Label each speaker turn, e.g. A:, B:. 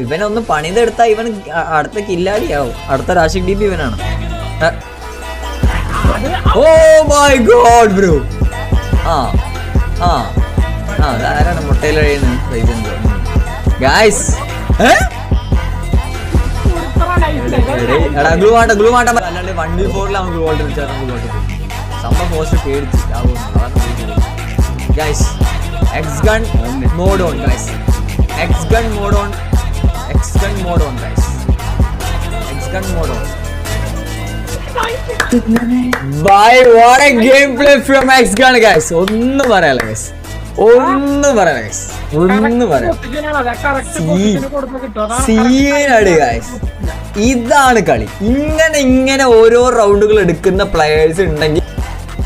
A: ഇവനെ ഒന്ന് പണിതെടുത്താ ഇവൻ അടുത്ത കില്ലാടിയാവും. അടുത്ത രാഷിക് DP ഇവനാണ്. Oh my god bro. അതാരാണ് മുട്ടയിൽ കഴിയുന്നത് ഗായ്സ്? ഗ്ലൂ വേണ്ട 1v4 ഗ്ലൂ വോൾട്ട് വിളിച്ചാൽ സംഭവം പോസ്റ്റ് പേടിച്ച് guys. X gun mode on guys. X gun mode on guys. X gun mode on. Bye, what a gameplay from X gun guys. ഒന്നും പറയാല guys. സീനാണ് guys. ഇതാണ് കളി. ഇങ്ങനെ ഓരോ റൗണ്ടുകൾ എടുക്കുന്ന പ്ലെയേഴ്സ് ഉണ്ടെങ്കിൽ